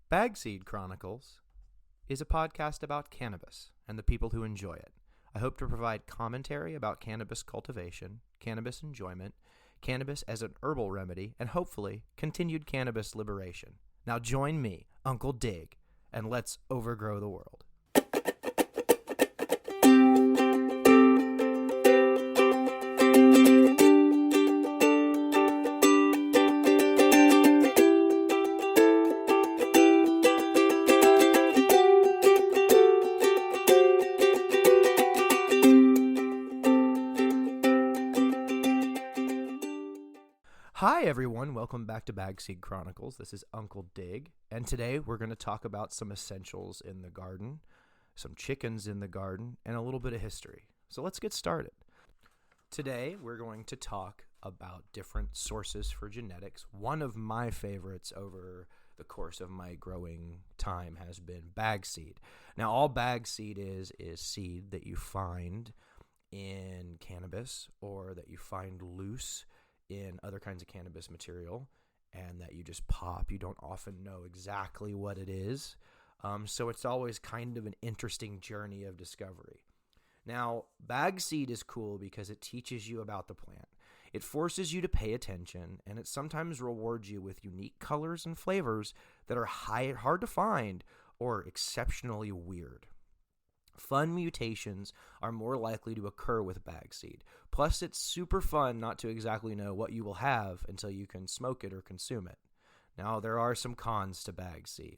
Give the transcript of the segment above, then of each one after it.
Bagseed Chronicles is a podcast about cannabis and the people who enjoy it. I hope to provide commentary about cannabis cultivation, cannabis enjoyment, cannabis as an herbal remedy, and hopefully continued cannabis liberation. Now join me, Uncle Dig, and let's overgrow the world. Hi everyone, welcome back to Bagseed Chronicles. This is Uncle Dig, and today we're going to talk about some essentials in the garden, some chickens in the garden, and a little bit of history. So let's get started. Today we're going to talk about different sources for genetics. One of my favorites over the course of my growing time has been bagseed. Now all bagseed is seed that you find in cannabis or that you find loose in other kinds of cannabis material and that you just pop. You don't often know exactly what it is. So it's always kind of an interesting journey of discovery. Now, bagseed is cool because it teaches you about the plant. It forces you to pay attention, and it sometimes rewards you with unique colors and flavors that are hard to find or exceptionally weird. Fun mutations are more likely to occur with bagseed. Plus, it's super fun not to exactly know what you will have until you can smoke it or consume it. Now, there are some cons to bagseed.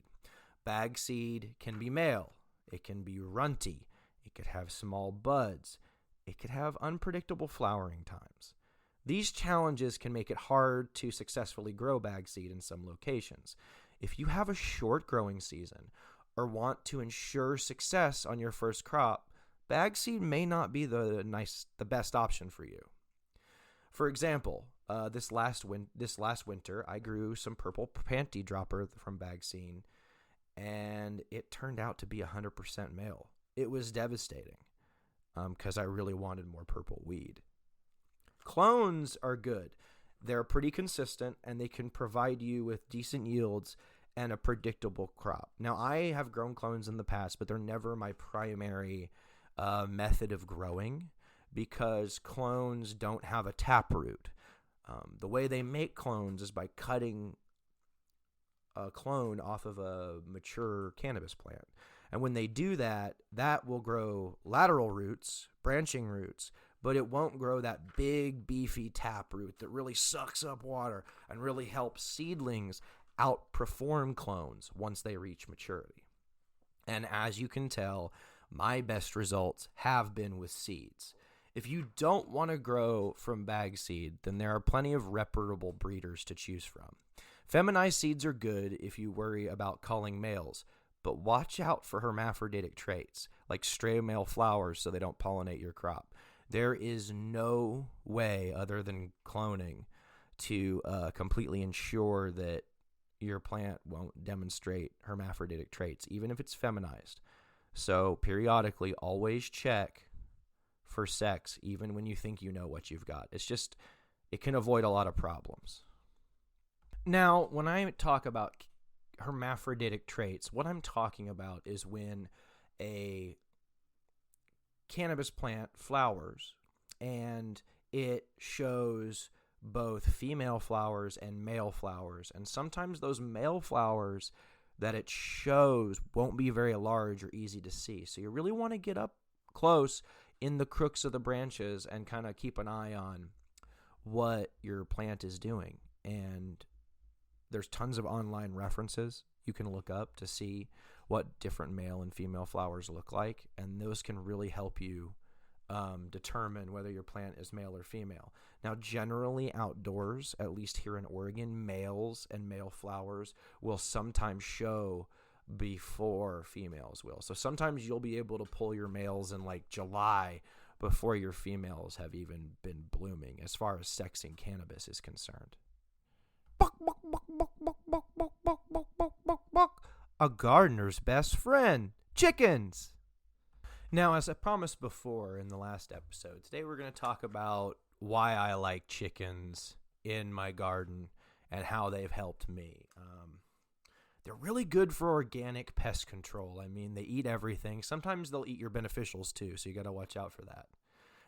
Bagseed can be male. It can be runty. It could have small buds. It could have unpredictable flowering times. These challenges can make it hard to successfully grow bagseed in some locations. If you have a short growing season or want to ensure success on your first crop, bagseed may not be the best option for you. For example, this last winter, I grew some purple panty dropper from bagseed, and it turned out to be 100% male. It was devastating because I really wanted more purple weed. Clones are good. They're pretty consistent, and they can provide you with decent yields and a predictable crop. Now, I have grown clones in the past, but they're never my primary method of growing because clones don't have a taproot. The way they make clones is by cutting a clone off of a mature cannabis plant. And when they do that, that will grow lateral roots, branching roots, but it won't grow that big, beefy taproot that really sucks up water and really helps seedlings outperform clones once they reach maturity. And as you can tell, my best results have been with seeds. If you don't want to grow from bagseed, then there are plenty of reputable breeders to choose from. Feminized seeds are good if you worry about culling males, but watch out for hermaphroditic traits, like stray male flowers so they don't pollinate your crop. There is no way other than cloning to completely ensure that your plant won't demonstrate hermaphroditic traits, even if it's feminized. So periodically, always check for sex, even when you think you know what you've got. It can avoid a lot of problems. Now, when I talk about hermaphroditic traits, what I'm talking about is when a cannabis plant flowers and it shows both female flowers and male flowers, and sometimes those male flowers that it shows won't be very large or easy to see. So you really want to get up close in the crooks of the branches and kind of keep an eye on what your plant is doing. And there's tons of online references you can look up to see what different male and female flowers look like, and those can really help you determine whether your plant is male or female. Now, generally outdoors, at least here in Oregon, males and male flowers will sometimes show before females will. So sometimes you'll be able to pull your males in like July before your females have even been blooming as far as sexing cannabis is concerned. Buck, buck, buck, buck, buck, buck, buck, buck, buck, buck, buck, buck. A gardener's best friend, chickens. Now, as I promised before in the last episode, today we're going to talk about why I like chickens in my garden and how they've helped me. they're really good for organic pest control. I mean, they eat everything. Sometimes they'll eat your beneficials too, so you got to watch out for that.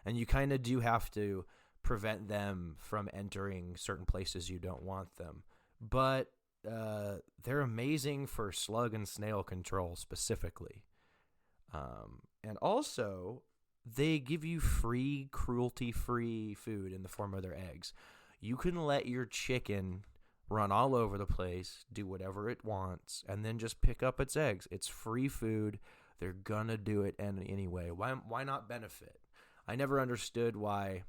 And you kind of do have to prevent them from entering certain places you don't want them. But they're amazing for slug and snail control specifically. And also, they give you free, cruelty-free food in the form of their eggs. You can let your chicken run all over the place, do whatever it wants, and then just pick up its eggs. It's free food. They're going to do it anyway. Why not benefit? I never understood why,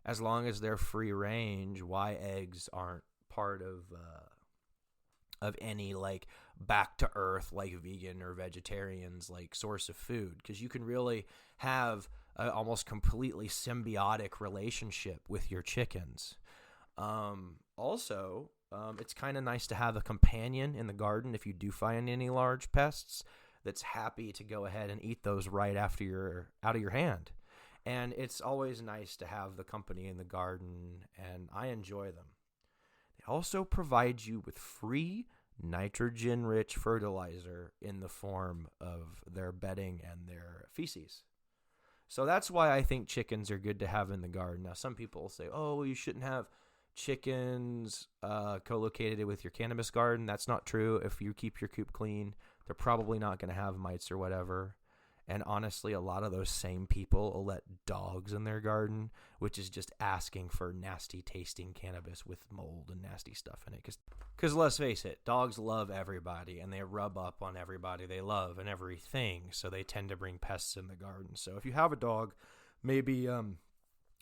as long as they're free range, why eggs aren't part of any like back to earth like vegan or vegetarians like source of food, because you can really have a almost completely symbiotic relationship with your chickens. Also, it's kind of nice to have a companion in the garden if you do find any large pests that's happy to go ahead and eat those right after you're out of your hand. And it's always nice to have the company in the garden, and I enjoy them. They also provide you with free nitrogen-rich fertilizer in the form of their bedding and their feces. So that's why I think chickens are good to have in the garden. Now, some people will say, oh, you shouldn't have chickens co-located with your cannabis garden. That's not true. If you keep your coop clean, they're probably not going to have mites or whatever. And honestly, a lot of those same people will let dogs in their garden, which is just asking for nasty tasting cannabis with mold and nasty stuff in it. Because let's face it, dogs love everybody and they rub up on everybody they love and everything. So they tend to bring pests in the garden. So if you have a dog, maybe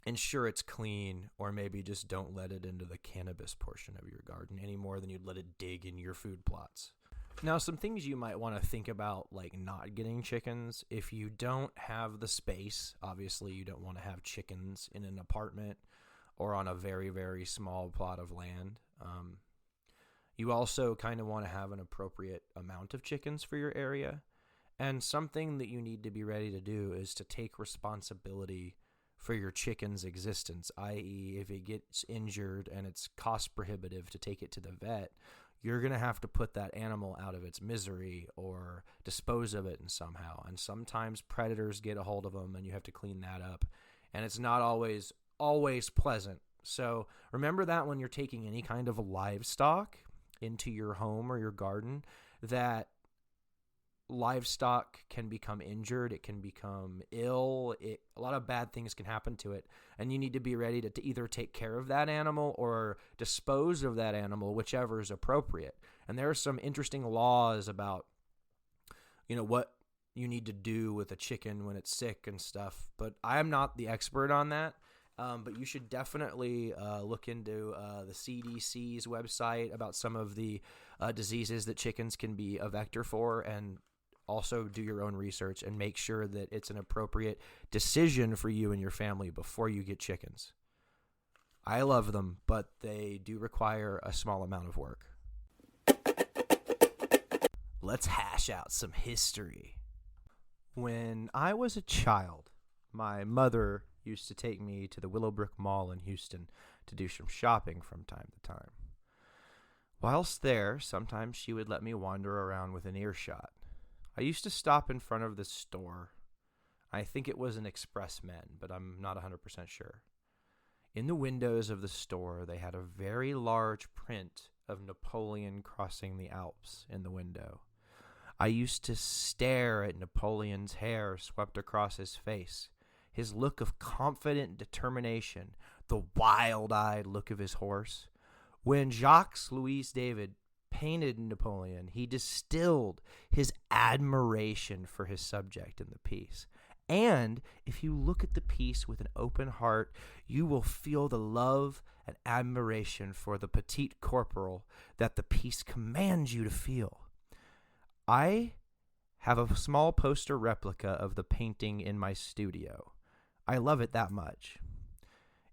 ensure it's clean, or maybe just don't let it into the cannabis portion of your garden any more than you'd let it dig in your food plots. Now, some things you might want to think about, like not getting chickens. If you don't have the space, obviously you don't want to have chickens in an apartment or on a very, very small plot of land. You also kind of want to have an appropriate amount of chickens for your area. And something that you need to be ready to do is to take responsibility for your chicken's existence, i.e. if it gets injured and it's cost prohibitive to take it to the vet, you're going to have to put that animal out of its misery or dispose of it in somehow. And sometimes predators get a hold of them and you have to clean that up. And it's not always pleasant. So remember that when you're taking any kind of livestock into your home or your garden, that livestock can become injured, it can become ill, a lot of bad things can happen to it, and you need to be ready to either take care of that animal or dispose of that animal, whichever is appropriate. And there are some interesting laws about, what you need to do with a chicken when it's sick and stuff, but I am not the expert on that. But you should definitely look into the CDC's website about some of the diseases that chickens can be a vector for, and also do your own research and make sure that it's an appropriate decision for you and your family before you get chickens. I love them, but they do require a small amount of work. Let's hash out some history. When I was a child, my mother used to take me to the Willowbrook Mall in Houston to do some shopping from time to time. Whilst there, sometimes she would let me wander around within earshot. I used to stop in front of this store. I think it was an Expressmen, but I'm not 100% sure. In the windows of the store, they had a very large print of Napoleon crossing the Alps in the window. I used to stare at Napoleon's hair swept across his face, his look of confident determination, the wild-eyed look of his horse. When Jacques-Louis David painted Napoleon, he distilled his admiration for his subject in the piece. And if you look at the piece with an open heart, you will feel the love and admiration for the petit corporal that the piece commands you to feel. I have a small poster replica of the painting in my studio. I love it that much.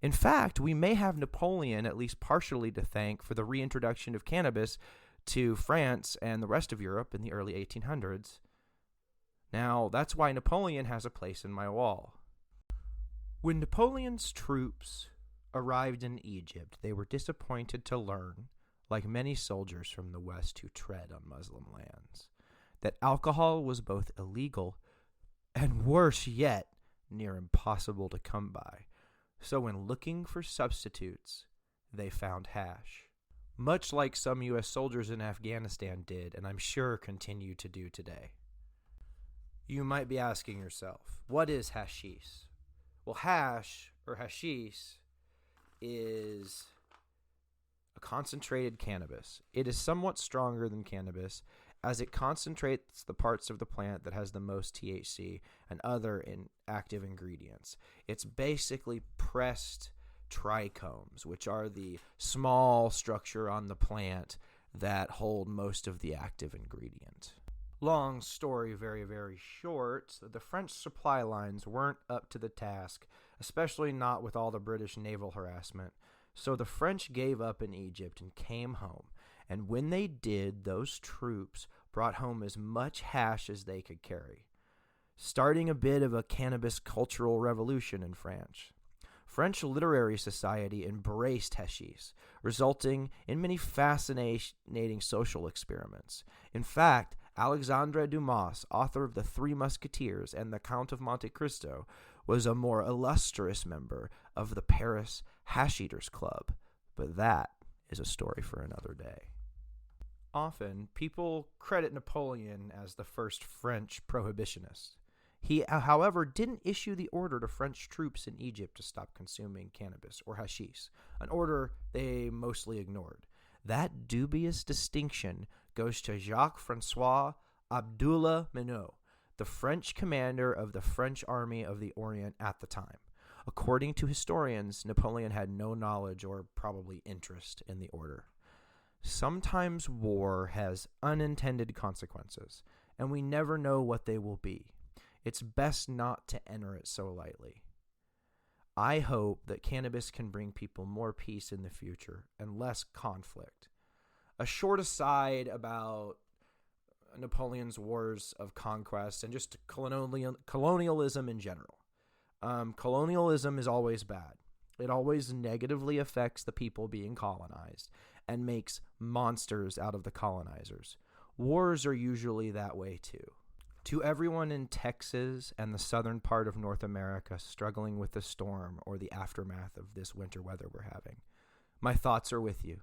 In fact, we may have Napoleon at least partially to thank for the reintroduction of cannabis to France and the rest of Europe in the early 1800s. Now, that's why Napoleon has a place in my wall. When Napoleon's troops arrived in Egypt, they were disappointed to learn, like many soldiers from the West who tread on Muslim lands, that alcohol was both illegal and, worse yet, near impossible to come by. So when looking for substitutes, they found hash. Much like some U.S. soldiers in Afghanistan did, and I'm sure continue to do today. You might be asking yourself, what is hashish? Well, hash, or hashish, is a concentrated cannabis. It is somewhat stronger than cannabis, as it concentrates the parts of the plant that has the most THC and other active ingredients. It's basically pressed trichomes, which are the small structure on the plant that hold most of the active ingredient. Long story very, very short, the French supply lines weren't up to the task, especially not with all the British naval harassment. So the French gave up in Egypt and came home. And when they did, those troops brought home as much hash as they could carry, starting a bit of a cannabis cultural revolution in France. French literary society embraced hashish, resulting in many fascinating social experiments. In fact, Alexandre Dumas, author of The Three Musketeers and The Count of Monte Cristo, was a more illustrious member of the Paris Hash Eaters Club, but that is a story for another day. Often, people credit Napoleon as the first French prohibitionist. He, however, didn't issue the order to French troops in Egypt to stop consuming cannabis or hashish, an order they mostly ignored. That dubious distinction goes to Jacques-François Abdullah Minot, the French commander of the French Army of the Orient at the time. According to historians, Napoleon had no knowledge or probably interest in the order. Sometimes war has unintended consequences, and we never know what they will be. It's best not to enter it so lightly. I hope that cannabis can bring people more peace in the future and less conflict. A short aside about Napoleon's wars of conquest and just colonialism in general. Colonialism is always bad. It always negatively affects the people being colonized and makes monsters out of the colonizers. Wars are usually that way too. To everyone in Texas and the southern part of North America struggling with the storm or the aftermath of this winter weather we're having, my thoughts are with you.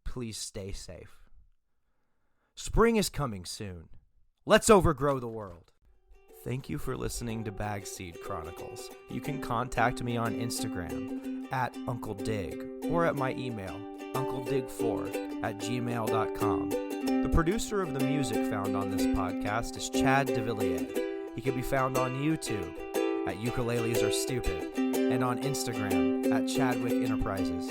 Please stay safe. Spring is coming soon. Let's overgrow the world. Thank you for listening to Bagseed Chronicles. You can contact me on Instagram at Uncle Dig or at my email, uncledig4@gmail.com. The producer of the music found on this podcast is Chad DeVilliers. He can be found on YouTube at Ukuleles Are Stupid and on Instagram at Chadwick Enterprises.